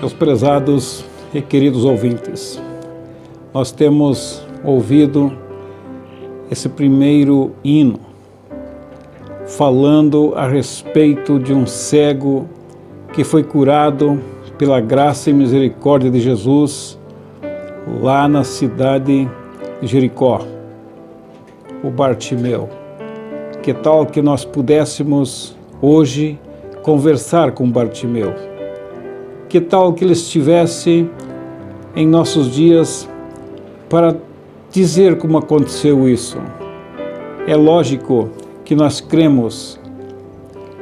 Meus prezados e queridos ouvintes, nós temos ouvido esse primeiro hino falando a respeito de um cego que foi curado pela graça e misericórdia de Jesus lá na cidade de Jericó, o Bartimeu. Que tal que nós pudéssemos hoje conversar com Bartimeu? Que tal que ele estivesse em nossos dias para dizer como aconteceu isso? É lógico que nós cremos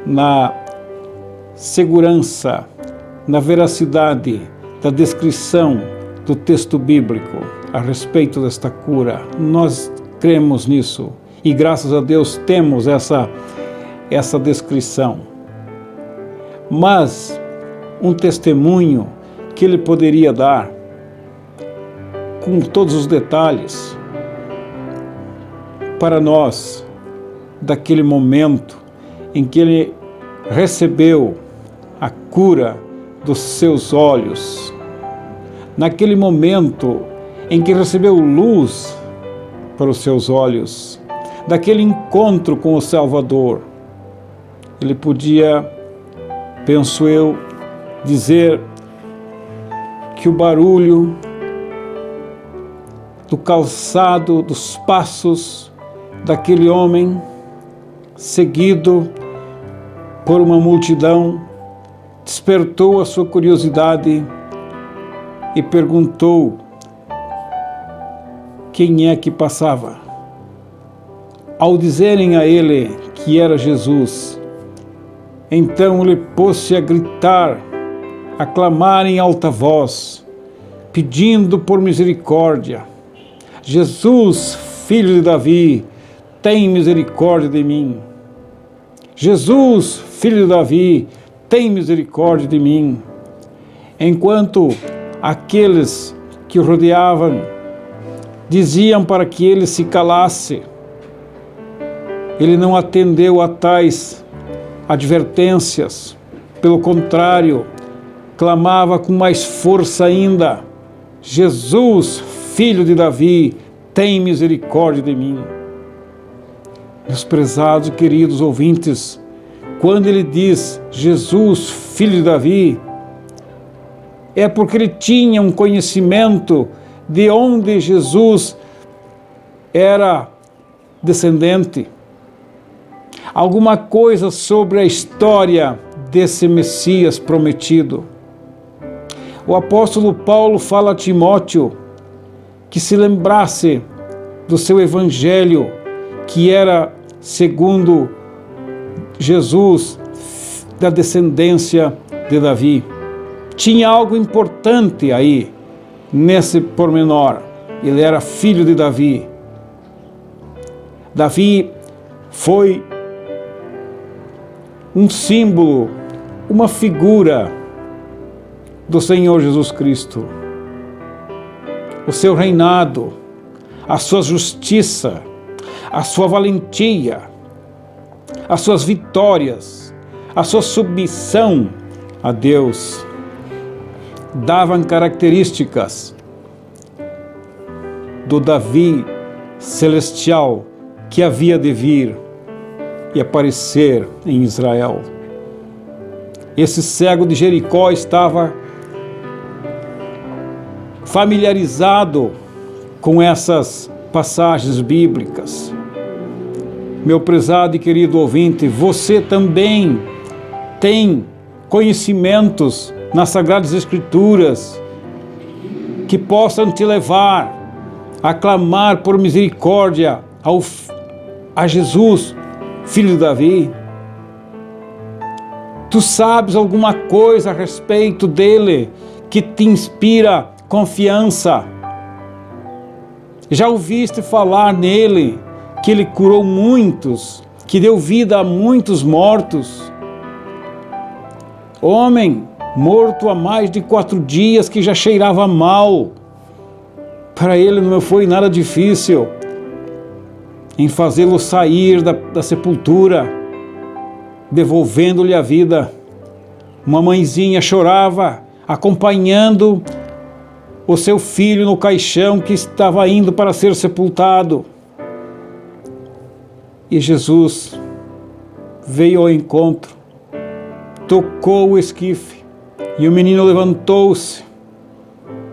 na segurança, na veracidade da descrição do texto bíblico a respeito desta cura. Nós cremos nisso e graças a Deus temos essa descrição. Mas um testemunho que ele poderia dar com todos os detalhes para nós daquele momento em que ele recebeu a cura dos seus olhos, naquele momento em que recebeu luz para os seus olhos, daquele encontro com o Salvador. Ele podia, penso eu, dizer que o barulho do calçado, dos passos daquele homem, seguido por uma multidão, despertou a sua curiosidade e perguntou quem é que passava. Ao dizerem a ele que era Jesus, então ele pôs-se a gritar, a clamar em alta voz, pedindo por misericórdia: Jesus, filho de Davi, tem misericórdia de mim. Jesus, filho de Davi, tem misericórdia de mim. Enquanto aqueles que o rodeavam diziam para que ele se calasse, ele não atendeu a tais advertências. Pelo contrário, clamava com mais força ainda: Jesus, filho de Davi, tem misericórdia de mim. Meus prezados e queridos ouvintes, quando ele diz Jesus, filho de Davi, é porque ele tinha um conhecimento de onde Jesus era descendente. Alguma coisa sobre a história desse Messias prometido. O apóstolo Paulo fala a Timóteo que se lembrasse do seu evangelho, que era segundo Jesus, da descendência de Davi. Tinha algo importante aí, nesse pormenor. Ele era filho de Davi. Davi foi um símbolo, uma figura do Senhor Jesus Cristo. O seu reinado, a sua justiça, a sua valentia, as suas vitórias, a sua submissão a Deus, davam características do Davi celestial que havia de vir e aparecer em Israel. Esse cego de Jericó estava familiarizado com essas passagens bíblicas. Meu prezado e querido ouvinte, você também tem conhecimentos nas Sagradas Escrituras que possam te levar a clamar por misericórdia a Jesus, filho de Davi. Tu sabes alguma coisa a respeito dele que te inspira confiança? Já ouviste falar nele, que ele curou muitos, que deu vida a muitos mortos? Homem morto há mais de 4 dias, que já cheirava mal. Para ele não foi nada difícil em fazê-lo sair da sepultura, devolvendo-lhe a vida. Uma mãezinha chorava acompanhando o seu filho no caixão que estava indo para ser sepultado. E Jesus veio ao encontro, tocou o esquife, e o menino levantou-se,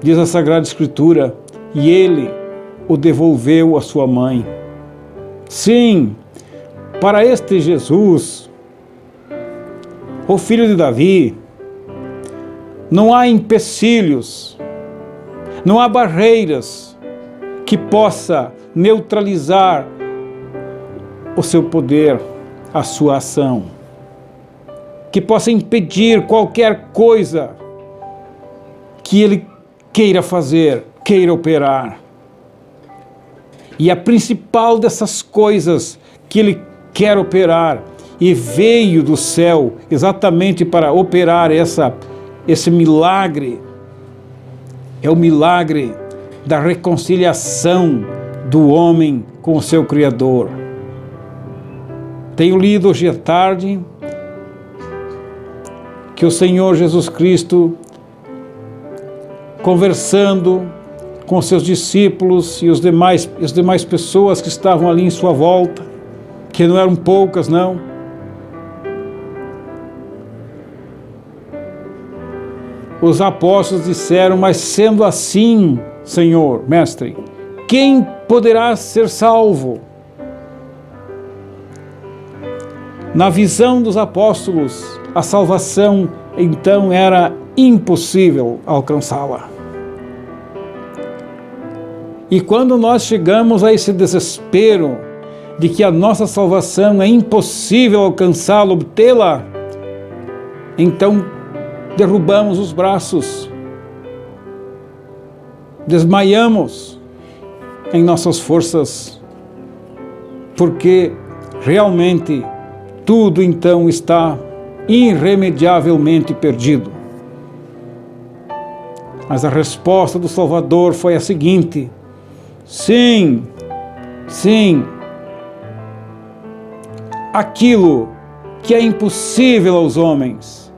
diz a Sagrada Escritura, e ele o devolveu à sua mãe. Sim, para este Jesus, o filho de Davi, não há empecilhos, não há barreiras que possa neutralizar o seu poder, a sua ação, que possa impedir qualquer coisa que ele queira fazer, queira operar. E a principal dessas coisas que ele quer operar, e veio do céu exatamente para operar esse milagre, é o milagre da reconciliação do homem com o seu Criador. Tenho lido hoje à tarde que o Senhor Jesus Cristo, conversando com seus discípulos e as demais pessoas que estavam ali em sua volta, que não eram poucas, não, os apóstolos disseram: mas sendo assim, Senhor, Mestre, quem poderá ser salvo? Na visão dos apóstolos, a salvação então era impossível alcançá-la. E quando nós chegamos a esse desespero de que a nossa salvação é impossível alcançá-la, obtê-la, então derrubamos os braços, desmaiamos em nossas forças, porque realmente tudo então está irremediavelmente perdido. Mas a resposta do Salvador foi a seguinte: sim, sim, aquilo que é impossível aos homens,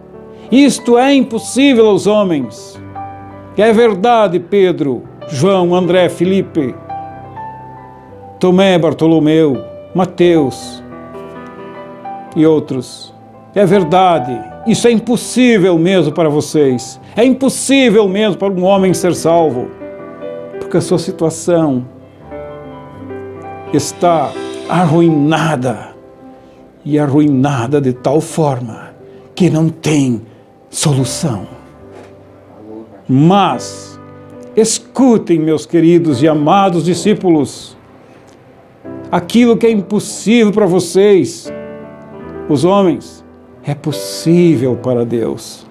isto é impossível aos homens. É verdade, Pedro, João, André, Filipe, Tomé, Bartolomeu, Mateus e outros. É verdade, isso é impossível mesmo para vocês. É impossível mesmo para um homem ser salvo, porque a sua situação está arruinada, e arruinada de tal forma que não tem solução. Mas escutem, meus queridos e amados discípulos, aquilo que é impossível para vocês, os homens, é possível para Deus.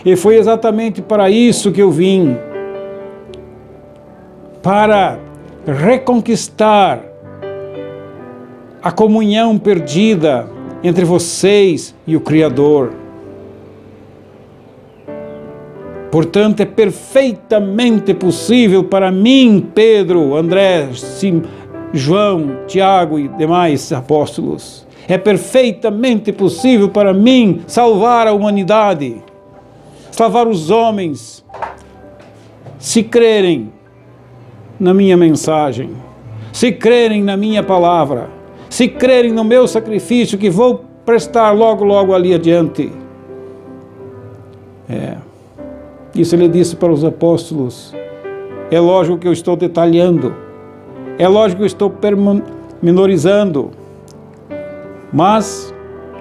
E foi exatamente para isso que eu vim, para reconquistar a comunhão perdida entre vocês e o Criador. Portanto, é perfeitamente possível para mim, Pedro, André, João, Tiago e demais apóstolos. É perfeitamente possível para mim salvar a humanidade, salvar os homens, se crerem na minha mensagem, se crerem na minha palavra, se crerem no meu sacrifício que vou prestar logo ali adiante. Isso ele disse para os apóstolos. É lógico que eu estou detalhando, é lógico que eu estou menorizando, mas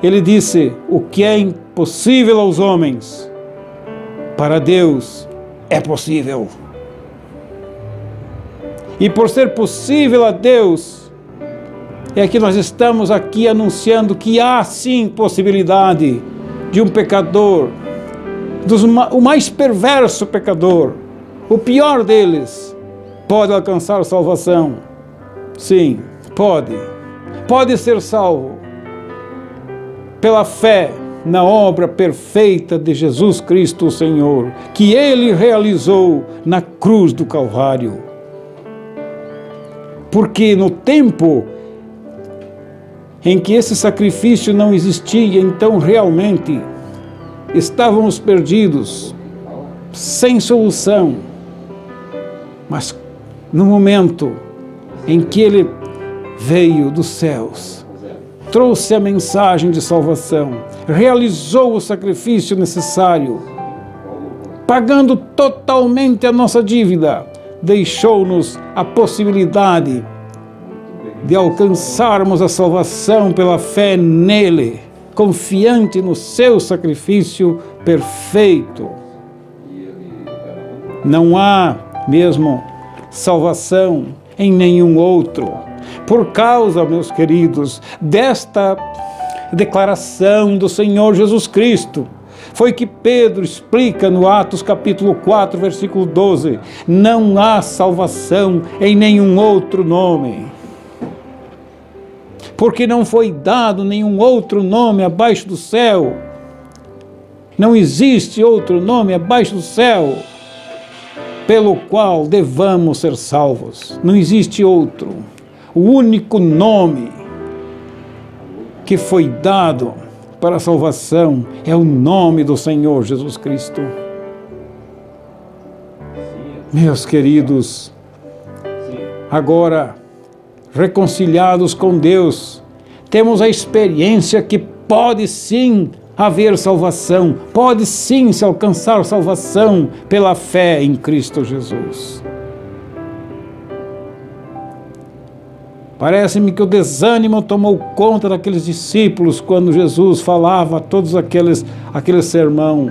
ele disse: o que é impossível aos homens, para Deus é possível. E por ser possível a Deus, é que nós estamos aqui anunciando que há sim possibilidade de um pecador, o mais perverso pecador, o pior deles, pode alcançar a salvação. Sim, pode ser salvo pela fé na obra perfeita de Jesus Cristo, o Senhor, que Ele realizou na cruz do Calvário. Porque no tempo em que esse sacrifício não existia, então realmente estávamos perdidos. sem solução, mas no momento em que Ele veio dos céus, trouxe a mensagem de salvação, realizou o sacrifício necessário, pagando totalmente a nossa dívida, deixou-nos a possibilidade de alcançarmos a salvação pela fé nele, confiante no seu sacrifício perfeito. Não há mesmo salvação em nenhum outro. Por causa, meus queridos, desta declaração do Senhor Jesus Cristo, foi que Pedro explica no Atos capítulo 4, versículo 12, não há salvação em nenhum outro nome, porque não foi dado nenhum outro nome abaixo do céu. Não existe outro nome abaixo do céu pelo qual devamos ser salvos. Não existe outro. O único nome que foi dado para a salvação é o nome do Senhor Jesus Cristo. Meus queridos, agora, reconciliados com Deus, temos a experiência que pode sim haver salvação, pode sim se alcançar salvação pela fé em Cristo Jesus. Parece-me que o desânimo tomou conta daqueles discípulos quando Jesus falava todos aquele sermão.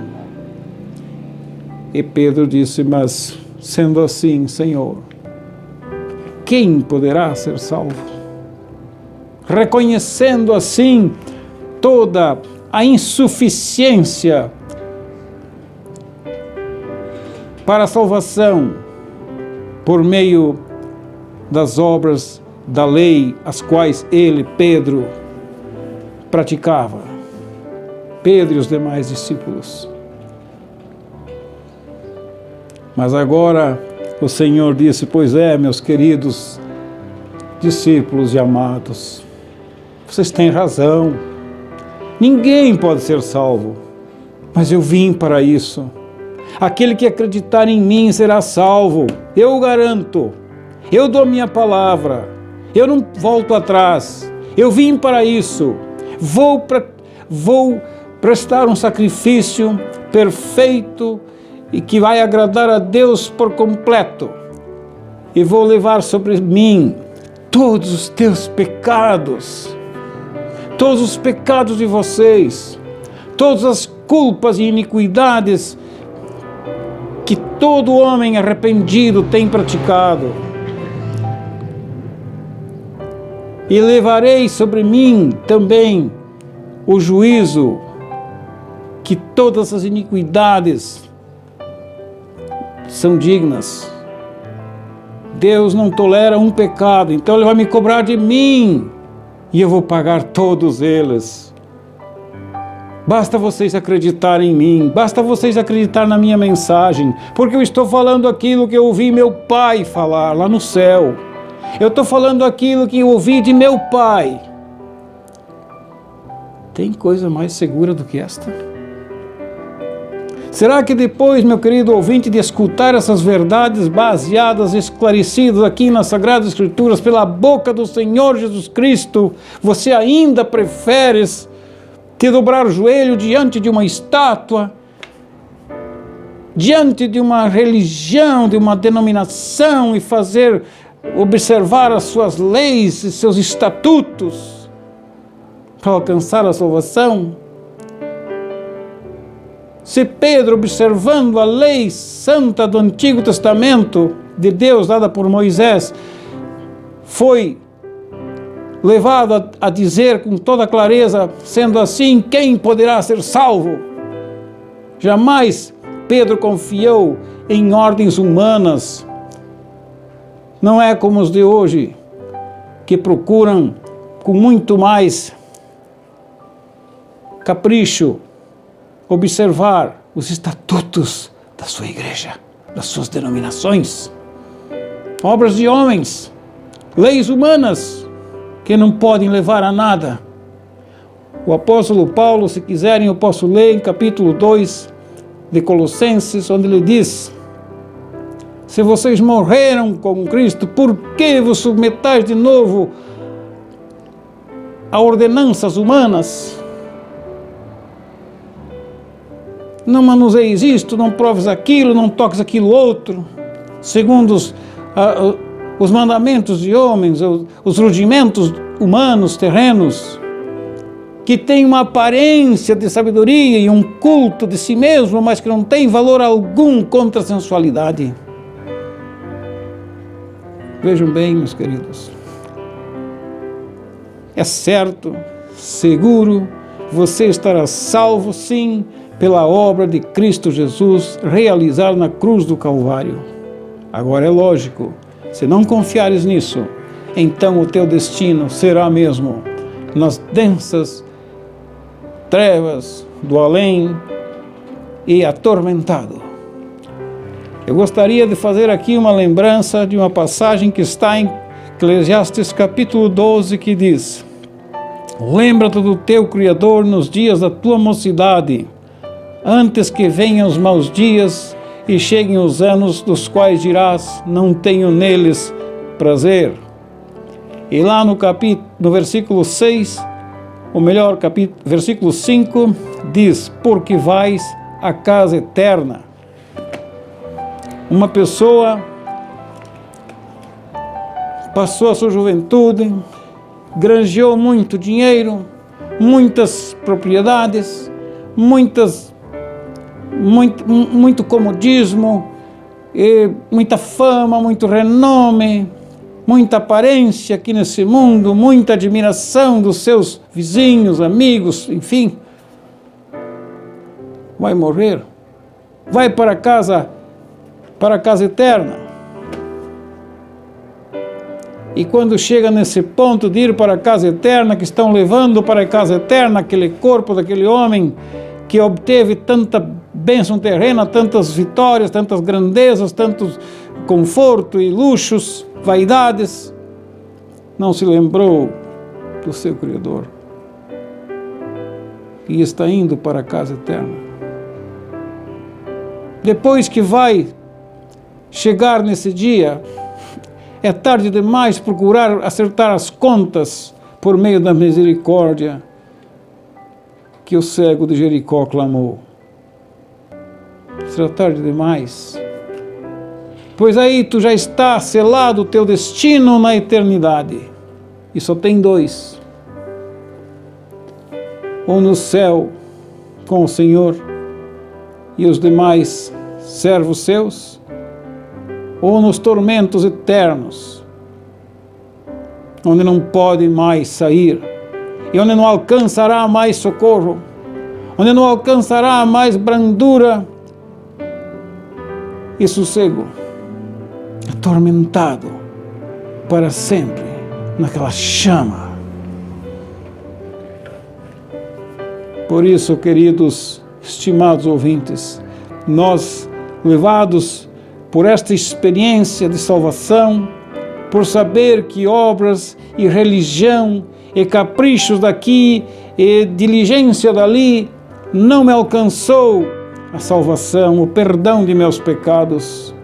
E Pedro disse, mas sendo assim, Senhor, quem poderá ser salvo? Reconhecendo assim toda a insuficiência para a salvação por meio das obras da lei, as quais ele, Pedro, praticava. Pedro e os demais discípulos. Mas agora o Senhor disse, pois é, meus queridos discípulos e amados, vocês têm razão. Ninguém pode ser salvo, mas eu vim para isso. Aquele que acreditar em mim será salvo, eu o garanto. Eu dou minha palavra, eu não volto atrás. Eu vim para isso. Vou prestar um sacrifício perfeito e que vai agradar a Deus por completo. E vou levar sobre mim todos os teus pecados, todos os pecados de vocês, todas as culpas e iniquidades que todo homem arrependido tem praticado. E levarei sobre mim também o juízo que todas as iniquidades são dignas. Deus não tolera um pecado, então Ele vai me cobrar de mim e eu vou pagar todos eles. Basta vocês acreditarem em mim, basta vocês acreditar na minha mensagem, porque eu estou falando aquilo que eu ouvi meu Pai falar lá no céu. Eu estou falando aquilo que eu ouvi de meu Pai. Tem coisa mais segura do que esta? Será que depois, meu querido ouvinte, de escutar essas verdades baseadas, esclarecidas aqui nas Sagradas Escrituras pela boca do Senhor Jesus Cristo, você ainda prefere te dobrar o joelho diante de uma estátua, diante de uma religião, de uma denominação e observar as suas leis e seus estatutos para alcançar a salvação? Se Pedro, observando a lei santa do Antigo Testamento de Deus dada por Moisés, foi levado a dizer com toda clareza, sendo assim, quem poderá ser salvo? Jamais Pedro confiou em ordens humanas. Não é como os de hoje, que procuram com muito mais capricho observar os estatutos da sua igreja, das suas denominações, obras de homens, leis humanas que não podem levar a nada. O apóstolo Paulo, se quiserem, eu posso ler em capítulo 2, de Colossenses, onde ele diz: se vocês morreram com Cristo, por que vos submetais de novo a ordenanças humanas? Não manuseis isto, não proves aquilo, não toques aquilo outro, segundo os mandamentos de homens, os rudimentos humanos, terrenos, que tem uma aparência de sabedoria e um culto de si mesmo, mas que não tem valor algum contra a sensualidade. Vejam bem, meus queridos, é certo, seguro, você estará salvo, sim, pela obra de Cristo Jesus realizada na cruz do Calvário. Agora é lógico, se não confiares nisso, então o teu destino será mesmo nas densas trevas do além e atormentado. Eu gostaria de fazer aqui uma lembrança de uma passagem que está em Eclesiastes capítulo 12, que diz: lembra-te do teu Criador nos dias da tua mocidade, antes que venham os maus dias e cheguem os anos dos quais dirás, não tenho neles prazer. E lá no versículo 6, versículo 5, diz: porque vais à casa eterna. Uma pessoa passou a sua juventude, granjeou muito dinheiro, muitas propriedades, muito comodismo, muita fama, muito renome, muita aparência aqui nesse mundo, muita admiração dos seus vizinhos, amigos, enfim. Vai morrer, vai para a casa eterna. E quando chega nesse ponto de ir para a casa eterna, que estão levando para a casa eterna aquele corpo daquele homem que obteve tanta bênção terrena, tantas vitórias, tantas grandezas, tantos conforto e luxos, vaidades, não se lembrou do seu Criador e está indo para a casa eterna. Depois que vai chegar nesse dia, é tarde demais procurar acertar as contas por meio da misericórdia que o cego de Jericó clamou. Será tarde demais, pois aí tu já está selado o teu destino na eternidade, e só tem dois: ou no céu com o Senhor e os demais servos seus, ou nos tormentos eternos, onde não pode mais sair, e onde não alcançará mais socorro, onde não alcançará mais brandura e sossego, atormentado para sempre naquela chama. Por isso, queridos, estimados ouvintes, nós, levados por esta experiência de salvação, por saber que obras e religião e caprichos daqui e diligência dali não me alcançou a salvação, o perdão de meus pecados.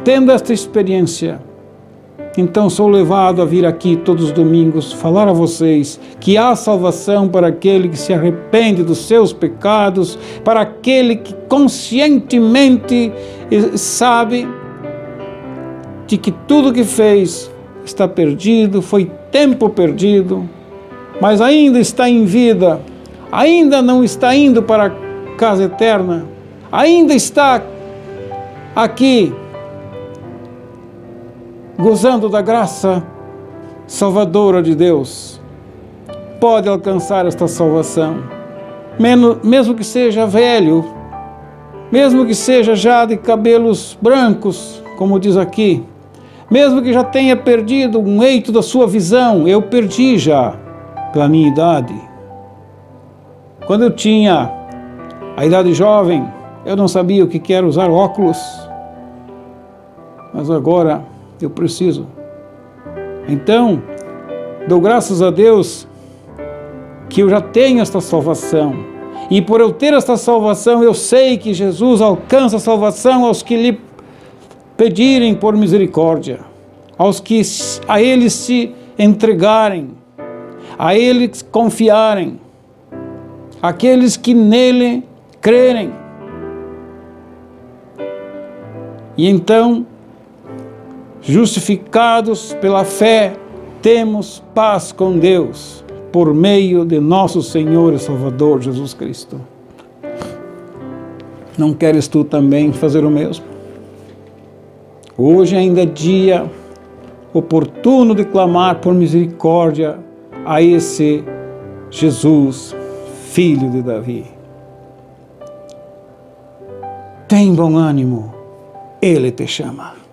Tendo esta experiência, então sou levado a vir aqui todos os domingos falar a vocês que há salvação para aquele que se arrepende dos seus pecados, para aquele que conscientemente sabe de que tudo que fez está perdido, foi tempo perdido, mas ainda está em vida, ainda não está indo para a casa eterna, ainda está aqui gozando da graça salvadora de Deus, pode alcançar esta salvação, mesmo que seja velho, mesmo que seja já de cabelos brancos, como diz aqui, mesmo que já tenha perdido um eito da sua visão. Eu perdi já pela minha idade. Quando eu tinha a idade jovem, eu não sabia o que era usar óculos, mas agora eu preciso. Então, dou graças a Deus que eu já tenho esta salvação, E por eu ter esta salvação, eu sei que Jesus alcança a salvação aos que lhe pedirem por misericórdia, aos que a Ele se entregarem, a Ele confiarem, aqueles que nele crerem. E então, justificados pela fé, temos paz com Deus, por meio de nosso Senhor e Salvador Jesus Cristo. Não queres tu também fazer o mesmo? Hoje ainda é dia oportuno de clamar por misericórdia a esse Jesus, filho de Davi. Tem bom ânimo, Ele te chama.